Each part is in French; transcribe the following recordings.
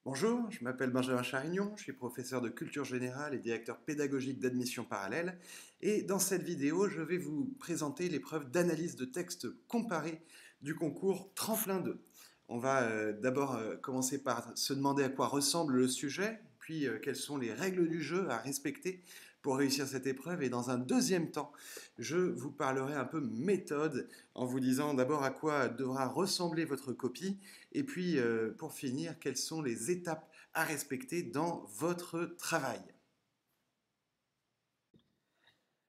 Bonjour, je m'appelle Benjamin Charignon, je suis professeur de culture générale et directeur pédagogique d'admission parallèle. Et dans cette vidéo, je vais vous présenter l'épreuve d'analyse de texte comparé du concours Tremplin 2. On va d'abord commencer par se demander à quoi ressemble le sujet, puis quelles sont les règles du jeu à respecter pour réussir cette épreuve. Et dans un deuxième temps, je vous parlerai un peu méthode en vous disant d'abord à quoi devra ressembler votre copie et puis, pour finir, quelles sont les étapes à respecter dans votre travail?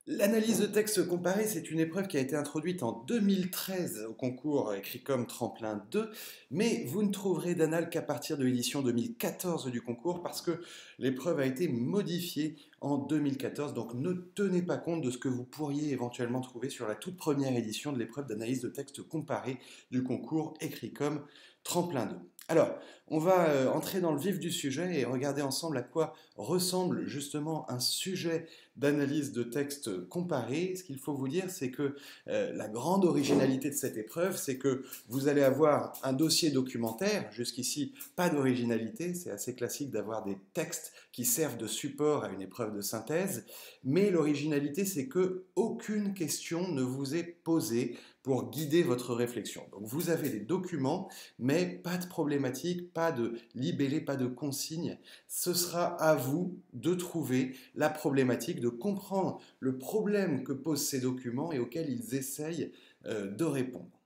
L'analyse de texte comparé, c'est une épreuve qui a été introduite en 2013 au concours Écrit-com Tremplin 2, mais vous ne trouverez d'annales qu'à partir de l'édition 2014 du concours parce que l'épreuve a été modifiée en 2014, donc ne tenez pas compte de ce que vous pourriez éventuellement trouver sur la toute première édition de l'épreuve d'analyse de texte comparé du concours Écrit-com Tremplin 2. Alors, on va entrer dans le vif du sujet et regarder ensemble à quoi ressemble justement un sujet d'analyse de texte comparé. Ce qu'il faut vous dire, c'est que la grande originalité de cette épreuve, c'est que vous allez avoir un dossier documentaire. Jusqu'ici, pas d'originalité. C'est assez classique d'avoir des textes qui servent de support à une épreuve de synthèse. Mais l'originalité, c'est que aucune question ne vous est posée pour guider votre réflexion. Donc vous avez des documents, mais pas de problématique, pas de libellé, pas de consigne. Ce sera à vous de trouver la problématique, de comprendre le problème que posent ces documents et auquel ils essayent de répondre.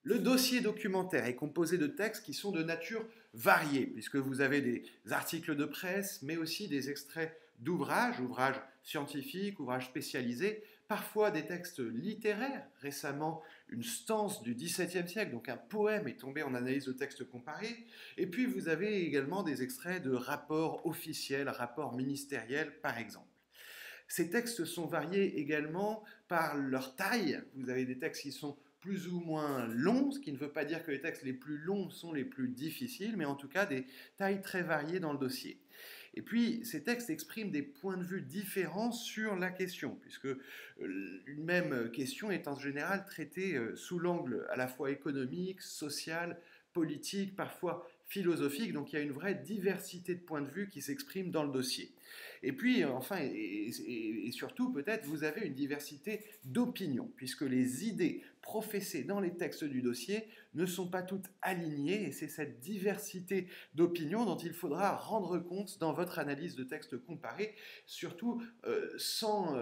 Le dossier documentaire est composé de textes qui sont de nature variée, puisque vous avez des articles de presse, mais aussi des extraits d'ouvrages, ouvrages scientifiques, ouvrages spécialisés, parfois des textes littéraires. Récemment, une stance du XVIIe siècle, donc un poème, est tombé en analyse de texte comparé. Et puis vous avez également des extraits de rapports officiels, rapports ministériels, par exemple. Ces textes sont variés également par leur taille. Vous avez des textes qui sont plus ou moins longs, ce qui ne veut pas dire que les textes les plus longs sont les plus difficiles, mais en tout cas des tailles très variées dans le dossier. Et puis, ces textes expriment des points de vue différents sur la question, puisque une même question est en général traitée sous l'angle à la fois économique, social, politique, parfois philosophique, donc il y a une vraie diversité de points de vue qui s'expriment dans le dossier. Et puis, enfin, et surtout, peut-être, vous avez une diversité d'opinions, puisque les idées professées dans les textes du dossier ne sont pas toutes alignées, et c'est cette diversité d'opinions dont il faudra rendre compte dans votre analyse de texte comparé, surtout sans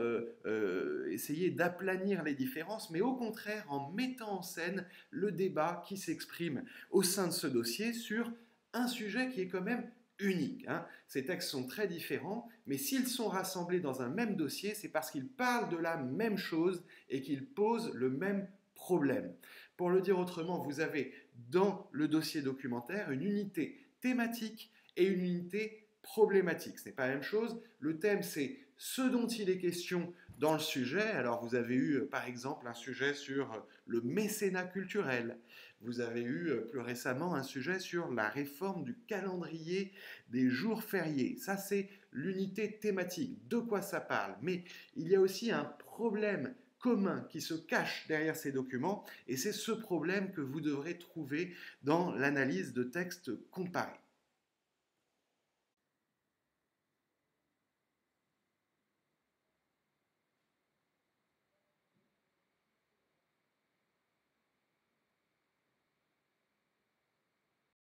essayer d'aplanir les différences, mais au contraire en mettant en scène le débat qui s'exprime au sein de ce dossier sur un sujet qui est quand même unique. Ces textes sont très différents, mais s'ils sont rassemblés dans un même dossier, c'est parce qu'ils parlent de la même chose et qu'ils posent le même problème. Pour le dire autrement, vous avez dans le dossier documentaire une unité thématique et une unité problématique. Ce n'est pas la même chose. Le thème, c'est ce dont il est question dans le sujet. Alors, vous avez eu, par exemple, un sujet sur le mécénat culturel. Vous avez eu plus récemment un sujet sur la réforme du calendrier des jours fériés. Ça, c'est l'unité thématique. De quoi ça parle? Mais il y a aussi un problème commun qui se cache derrière ces documents, et c'est ce problème que vous devrez trouver dans l'analyse de textes comparés.